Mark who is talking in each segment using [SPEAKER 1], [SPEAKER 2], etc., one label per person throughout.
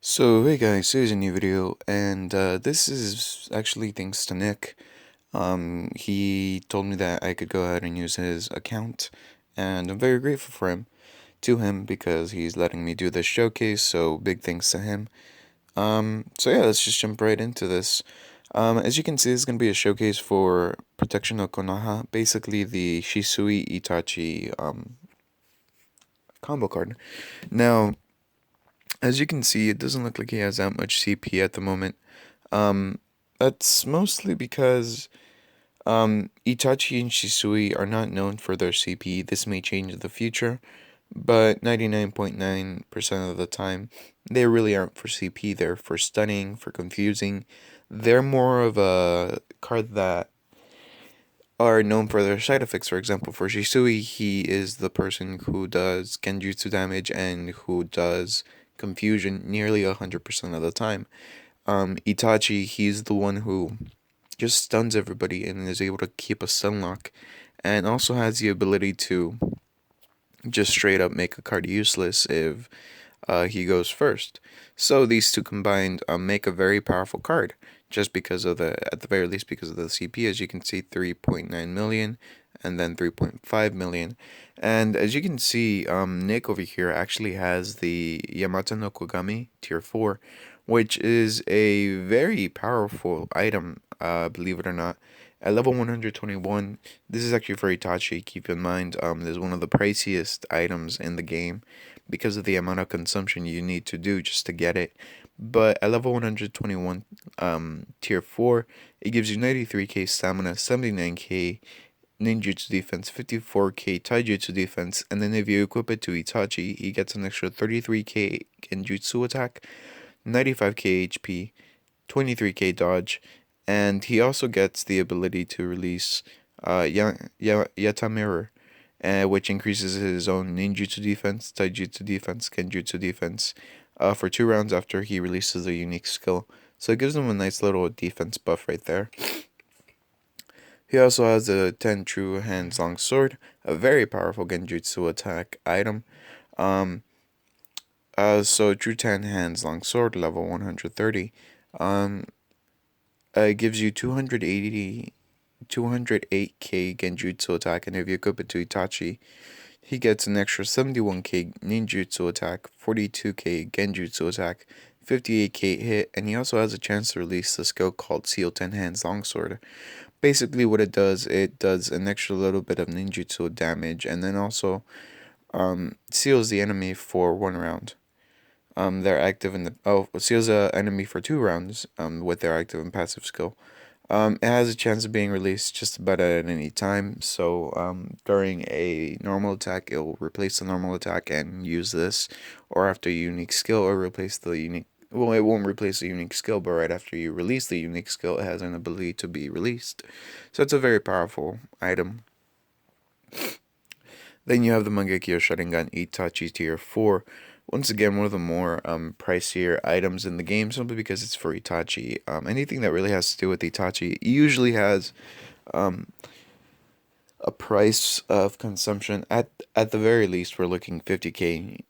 [SPEAKER 1] So hey guys, here's a new video, and this is actually thanks to Nick. He told me that I could go ahead and use his account, and I'm very grateful to him because he's letting me do this showcase. So big thanks to him. So yeah, let's just jump right into this. As you can see, this is gonna be a showcase for Protection no Konoha, basically the Shisui Itachi combo card. Now, as you can see, it doesn't look like he has that much CP at the moment. Um, that's mostly because Itachi and Shisui are not known for their CP. This may change in the future, but 99.9% of the time, they really aren't for CP. They're for stunning, for confusing. They're more of a card that are known for their side effects. For example, for Shisui, he is the person who does Genjutsu damage and who does confusion nearly 100% of the time. Itachi, he's the one who just stuns everybody and is able to keep a stun lock, and also has the ability to just straight up make a card useless if he goes first. So these two combined make a very powerful card, just because of at the very least, because of the CP. As you can see, 3.9 million and then 3.5 million. And as you can see, Nick over here actually has the Yamata no Kogami tier 4, which is a very powerful item, believe it or not. At level 121, this is actually for Itachi. Keep in mind, this is one of the priciest items in the game because of the amount of consumption you need to do just to get it. But at level 121, tier 4, it gives you 93k stamina, 79k ninjutsu defense, 54k taijutsu defense, and then if you equip it to Itachi, he gets an extra 33k genjutsu attack, 95k HP, 23k dodge, and he also gets the ability to release Yata Mirror, which increases his own ninjutsu defense, taijutsu defense, kenjutsu defense for 2 rounds after he releases a unique skill. So it gives him a nice little defense buff right there. He also has a 10 True Hands Long Sword, a very powerful genjutsu attack item. Um, so True 10 Hands Long Sword, level 130. It gives you 208k genjutsu attack, and if you equip it to Itachi, he gets an extra 71k ninjutsu attack, 42k genjutsu attack, 58k hit, and he also has a chance to release the skill called Seal 10 Hands Longsword. Basically, what it does an extra little bit of ninjutsu damage, and then also seals the enemy for 1 round. They're active in the seals the enemy for 2 rounds. With their active and passive skill. It has a chance of being released just about at any time. So during a normal attack, it will replace the normal attack and use this, or after a unique skill, or replace the unique. Well, it won't replace the unique skill, but right after you release the unique skill, it has an ability to be released. So it's a very powerful item. Then you have the Mangekyo Sharingan Itachi tier 4. Once again, one of the more pricier items in the game, simply because it's for Itachi. Anything that really has to do with Itachi usually has a price of consumption. At the very least, we're looking 50k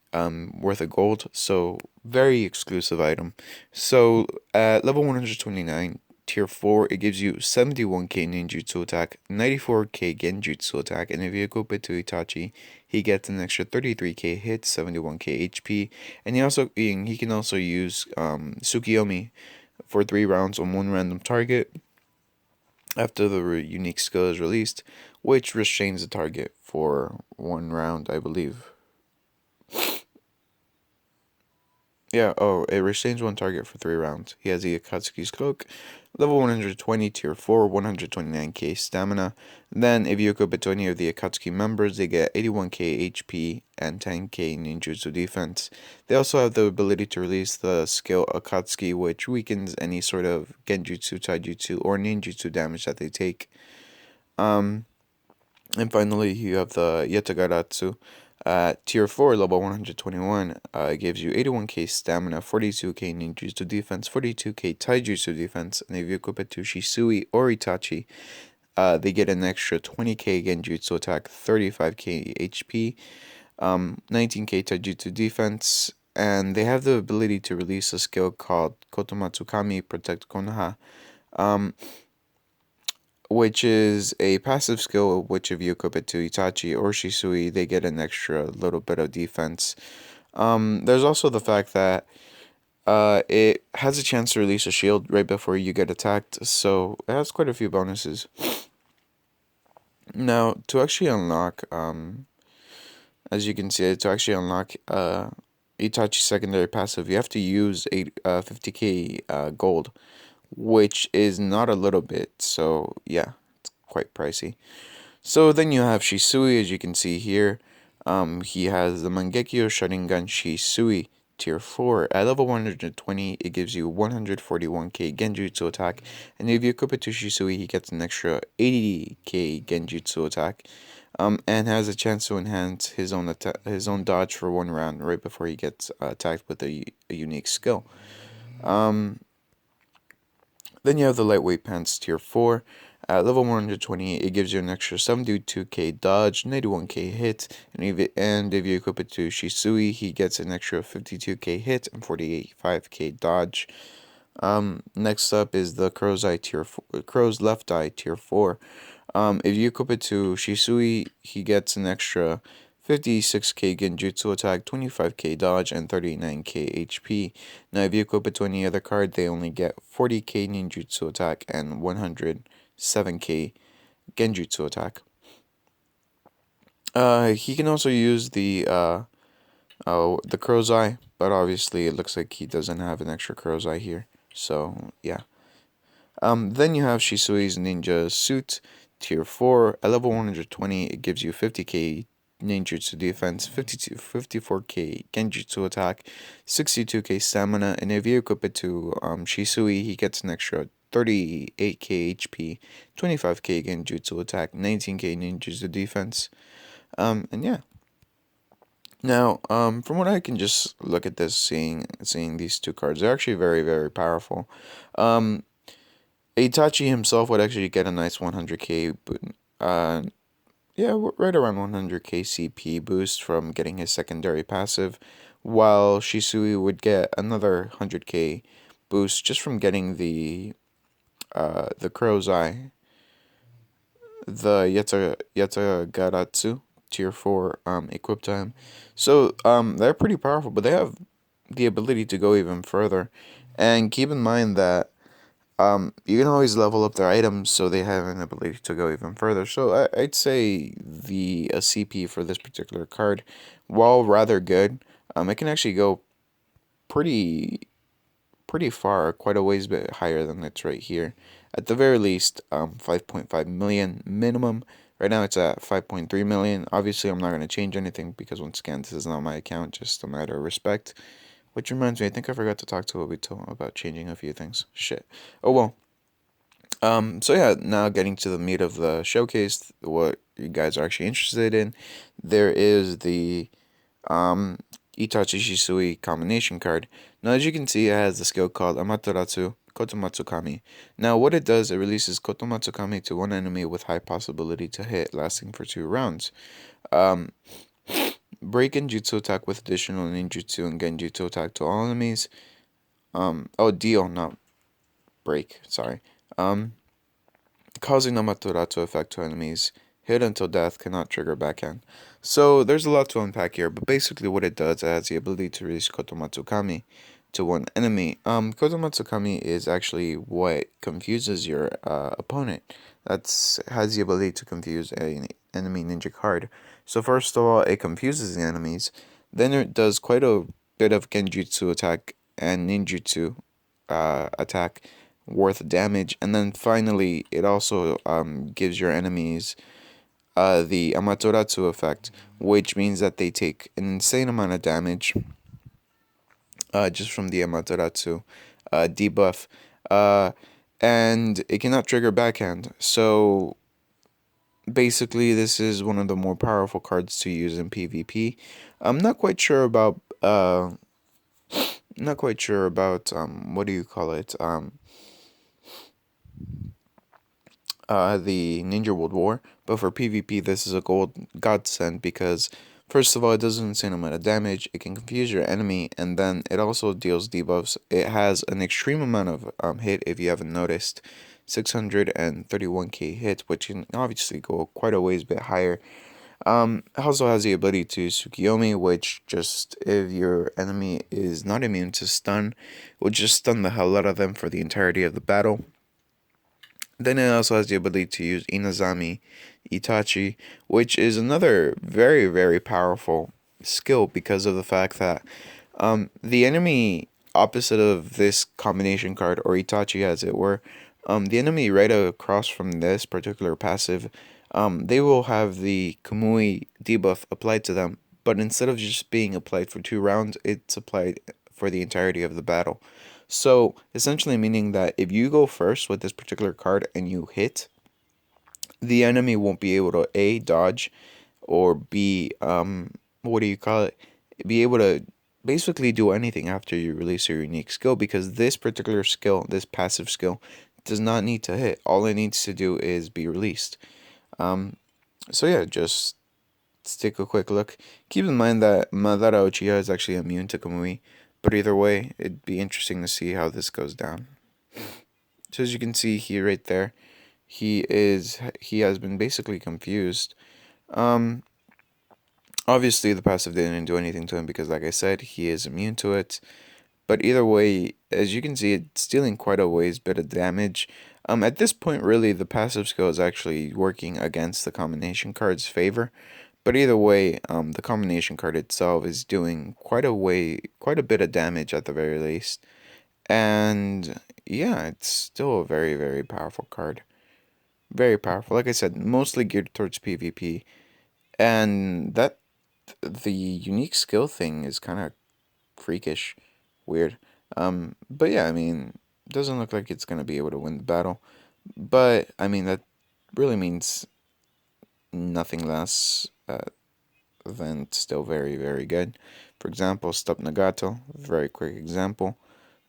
[SPEAKER 1] worth of gold. So very exclusive item. So at level 129, tier 4, it gives you 71k ninjutsu attack, 94k genjutsu attack, and if you equip it to Itachi, he gets an extra 33k hit, 71k HP, and he can also use Tsukiyomi for 3 rounds on one random target after the unique skill is released, which restrains the target for 1 round, I believe. Yeah, it restrains one target for 3 rounds. He has the Akatsuki's Cloak, level 120, tier 4, 129k stamina. Then, if you equip it to any of the Akatsuki members, they get 81k HP and 10k ninjutsu defense. They also have the ability to release the skill Akatsuki, which weakens any sort of Genjutsu, Taijutsu, or Ninjutsu damage that they take. And finally, you have the Yatagaratsu. Tier 4, level 121, gives you 81k stamina, 42k ninjutsu defense, 42k taijutsu defense, and if you equip it to Shisui or Itachi, they get an extra 20k genjutsu attack, 35k HP, 19k taijutsu defense, and they have the ability to release a skill called Kotomatsukami Protect Konoha, um, which is a passive skill which if you equip it to Itachi or Shisui, they get an extra little bit of defense. There's also the fact that it has a chance to release a shield right before you get attacked, so it has quite a few bonuses. Now, to actually unlock, as you can see, to actually unlock Itachi secondary passive, you have to use 50k gold, which is not a little bit, so yeah, it's quite pricey. So then you have Shisui, as you can see here. He has the Mangekyo Sharingan Shisui Tier 4. At level 120, it gives you 141k Genjutsu attack. And if you equip it to Shisui, he gets an extra 80k Genjutsu attack. And has a chance to enhance his own dodge for 1 round right before he gets attacked with a unique skill. Um, then you have the Lightweight Pants Tier 4. At level 120, it gives you an extra 72k dodge, 91k hit, and if you equip it to Shisui, he gets an extra 52k hit and 45k dodge. Next up is the Crow's Left Eye Tier 4. If you equip it to Shisui, he gets an extra 56k Genjutsu attack, 25k dodge, and 39k HP. Now, if you equip it to any other card, they only get 40k ninjutsu attack and 107k Genjutsu attack. He can also use the Crow's Eye, but obviously it looks like he doesn't have an extra Crow's Eye here. So yeah. Then you have Shisui's Ninja Suit, Tier 4. At level 120, it gives you 50k ninjutsu defense, 54k genjutsu attack, 62k stamina, and if you equip it to Shisui, he gets an extra 38k HP, 25k genjutsu attack, 19k ninjutsu defense. And yeah. Now, from what I can just look at this, seeing these two cards, they're actually very, very powerful. Um, Itachi himself would actually get a nice 100k, right around 100k CP boost from getting his secondary passive, while Shisui would get another 100k boost just from getting the Crow's Eye, the Yatagaratsu Tier 4 equipped to him. So they're pretty powerful, but they have the ability to go even further. And keep in mind that you can always level up their items so they have an ability to go even further. So I'd say the CP for this particular card, while rather good, it can actually go pretty pretty far, quite a ways bit higher than it's right here. At the very least, 5.5 million minimum. Right now it's at 5.3 million. Obviously, I'm not going to change anything because once again, this is not my account, just a matter of respect. Which reminds me, I think I forgot to talk to Obito about changing a few things. Shit. Oh well. So yeah, now getting to the meat of the showcase, what you guys are actually interested in, there is the Itachi Shisui combination card. Now, as you can see, it has the skill called Amaterasu Kotomatsukami. Now, what it does, it releases Kotomatsukami to one enemy with high possibility to hit, lasting for 2 rounds. Um, break and jutsu attack with additional ninjutsu and genjutsu attack to all enemies. Deal, not break, sorry. Causing Amaterasu effect to enemies. Hit until death, cannot trigger backhand. So there's a lot to unpack here, but basically what it does, it has the ability to release Kotomatsukami to one enemy. Kotomatsukami is actually what confuses your opponent. That's has the ability to confuse an enemy ninja card. So first of all, it confuses the enemies. Then it does quite a bit of genjutsu attack and ninjutsu attack worth damage, and then finally it also gives your enemies the Amaterasu effect, which means that they take an insane amount of damage just from the Amaterasu debuff, and it cannot trigger backhand. So basically, this is one of the more powerful cards to use in PvP. I'm not quite sure about what do you call it the Ninja World War, but for PvP this is a godsend because First of all, it does an insane amount of damage, it can confuse your enemy, and then it also deals debuffs. It has an extreme amount of hit, if you haven't noticed. 631k hit, which can obviously go quite a ways bit higher. It also has the ability to Tsukiyomi, which just, if your enemy is not immune to stun, will just stun the hell out of them for the entirety of the battle. Then it also has the ability to use Inazami Itachi, which is another very, very powerful skill because of the fact that the enemy opposite of this combination card, or Itachi as it were, the enemy right across from this particular passive, they will have the Kamui debuff applied to them, but instead of just being applied for 2 rounds, it's applied for the entirety of the battle. So, essentially meaning that if you go first with this particular card and you hit, the enemy won't be able to A, dodge, or B, what do you call it? Be able to basically do anything after you release your unique skill, because this particular skill, this passive skill, does not need to hit. All it needs to do is be released. So yeah, just let's take a quick look. Keep in mind that Madara Uchiha is actually immune to Kamui, but either way, it'd be interesting to see how this goes down. So as you can see here, right there, he has been basically confused. Obviously the passive didn't do anything to him because, like I said, he is immune to it. But either way, as you can see, it's dealing quite a ways bit of damage. At this point, really, the passive skill is actually working against the combination card's favor. But either way, the combination card itself is doing quite a bit of damage at the very least. And yeah, it's still a very, very powerful card. Very powerful. Like I said, mostly geared towards PvP. And that the unique skill thing is kind of freakish, weird. But yeah, I mean, doesn't look like it's gonna be able to win the battle. But I mean, that really means nothing less than still very, very good. For example, Stop Nagato, very quick example.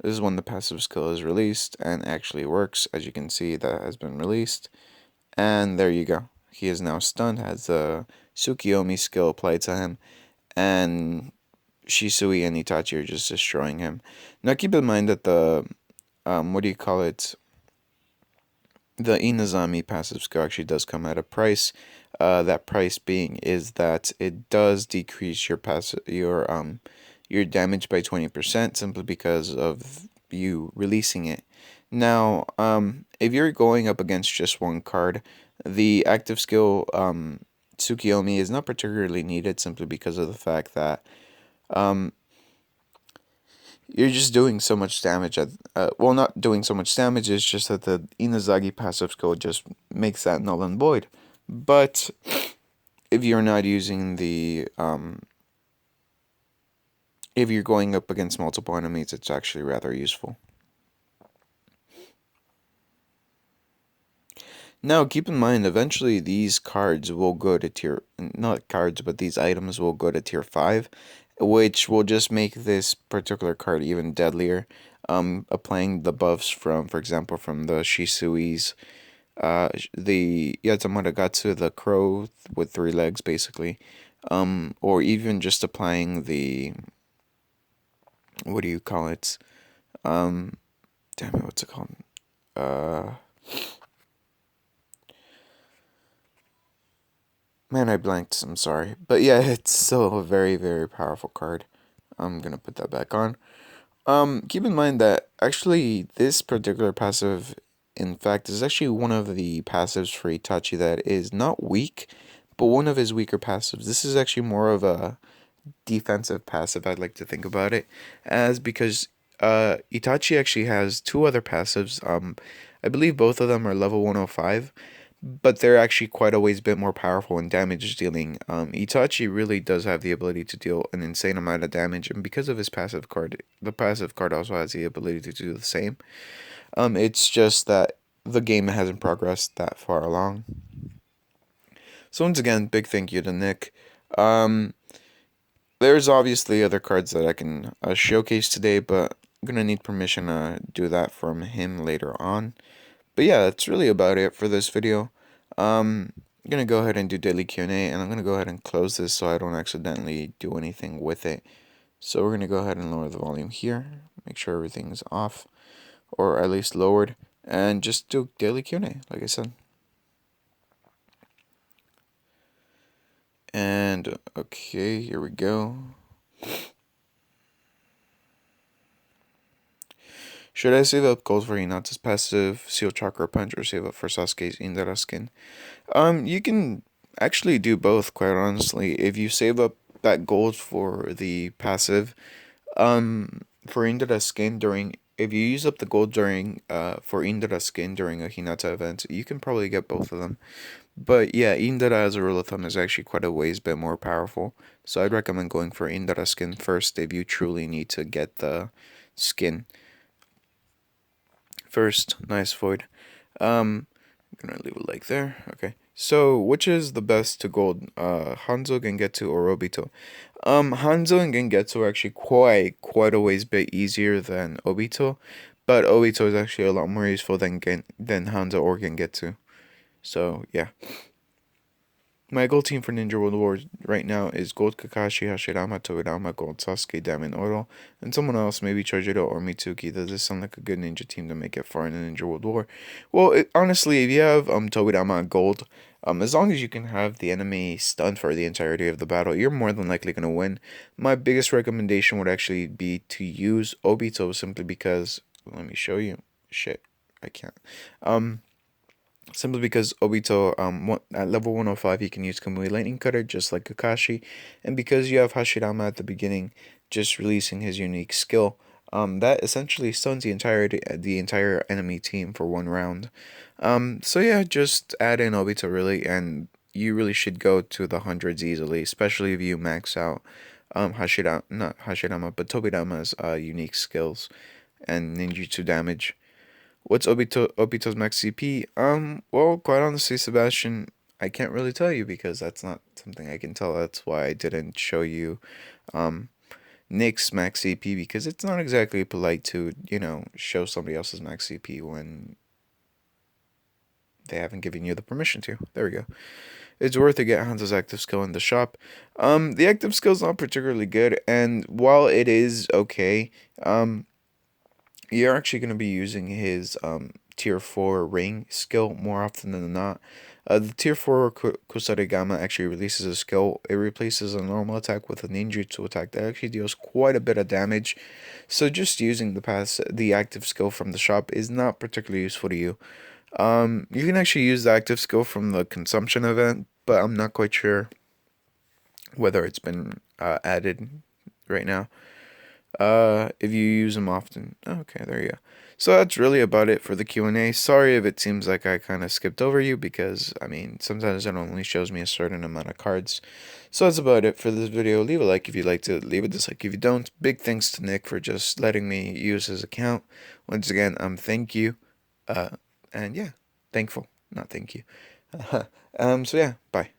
[SPEAKER 1] This is when the passive skill is released and actually works. As you can see, that has been released. And there you go. He is now stunned, has the Tsukiyomi skill applied to him, and Shisui and Itachi are just destroying him. Now keep in mind that the, what do you call it? The Inazami passive skill actually does come at a price. That price being is that it does decrease your damage by 20% simply because of you releasing it. Now, if you're going up against just one card, the active skill Tsukiyomi is not particularly needed simply because of the fact that you're just doing so much damage at well, not doing so much damage, it's just that the Inazagi passive skill just makes that null and void. But if you're not using the if you're going up against multiple enemies, it's actually rather useful. Now, keep in mind, eventually these cards will go to tier, not cards, but these items will go to tier 5, which will just make this particular card even deadlier. Applying the buffs from, for example, from the Shisui's, the Yatamagatsu, the crow with 3 legs, basically. Or even just applying the, what do you call it? Damn it, what's it called? Man, I blanked. I'm sorry. But yeah, it's still a very, very powerful card. I'm gonna put that back on. Keep in mind that actually this particular passive, in fact, is actually one of the passives for Itachi that is not weak, but one of his weaker passives. This is actually more of a defensive passive, I'd like to think about it as, because Itachi actually has 2 other passives. I believe both of them are level 105, but they're actually quite a ways bit more powerful in damage dealing. Itachi really does have the ability to deal an insane amount of damage, and because of his passive card, the passive card also has the ability to do the same. It's just that the game hasn't progressed that far along. So once again, big thank you to Nick. There's obviously other cards that I can showcase today, but I'm gonna need permission to do that from him later on. But yeah, that's really about it for this video. I'm gonna go ahead and do daily Q&A, and I'm gonna go ahead and close this so I don't accidentally do anything with it. So we're gonna go ahead and lower the volume here, make sure everything's off, or at least lowered, and just do daily Q&A, like I said. And okay, here we go. Should I save up gold for Hinata's passive, Seal Chakra Punch, or save up for Sasuke's Indara skin? You can actually do both, quite honestly. If you save up that gold for the passive, for Indara skin during, if you use up the gold during, for Indara skin during a Hinata event, you can probably get both of them. But yeah, Indara as a rule of thumb is actually quite a ways bit more powerful. So I'd recommend going for Indara skin first if you truly need to get the skin. First, nice void. I'm gonna leave it like there. Okay. So, which is the best to gold? Hanzo, Gengetsu, or Obito? Hanzo and Gengetsu are actually quite a ways bit easier than Obito, but Obito is actually a lot more useful than Hanzo or Gengetsu. So yeah. My gold team for Ninja World War right now is Gold Kakashi, Hashirama, Tobirama, Gold Sasuke, Diamond Oro, and someone else, maybe Chojiro or Mitsuki. Does this sound like a good ninja team to make it far in the Ninja World War? Well, honestly, if you have Tobirama Gold, as long as you can have the enemy stunned for the entirety of the battle, you're more than likely going to win. My biggest recommendation would actually be to use Obito simply because, let me show you. Shit, I can't. Simply because Obito, at level 105, he can use Kamui Lightning Cutter just like Kakashi, and because you have Hashirama at the beginning, just releasing his unique skill, that essentially stuns the entire enemy team for 1 round. So yeah, just add in Obito really, and you really should go to the hundreds easily, especially if you max out not Hashirama, but Tobirama's unique skills and ninjutsu damage. What's Obito's max CP? Well, quite honestly, Sebastian, I can't really tell you because that's not something I can tell. That's why I didn't show you um Nick's max CP because it's not exactly polite to, show somebody else's max CP when they haven't given you the permission to. There we go. It's worth to get Hanzo's active skill in the shop. The active skill's not particularly good, and while it is okay, you're actually going to be using his tier 4 ring skill more often than not. The tier 4 Kusarigama actually releases a skill. It replaces a normal attack with a ninjutsu attack that actually deals quite a bit of damage. So just using the active skill from the shop is not particularly useful to you. You can actually use the active skill from the consumption event, but I'm not quite sure whether it's been added right now. If you use them often. Okay, there you go. So that's really about it for the Q&A. Sorry if it seems like I kind of skipped over you because, I mean, sometimes it only shows me a certain amount of cards. So that's about it for this video. Leave a like if you liked it. Leave a dislike if you don't. Big thanks to Nick for just letting me use his account. Once again, thank you. And yeah, thankful. Not thank you. So yeah, bye.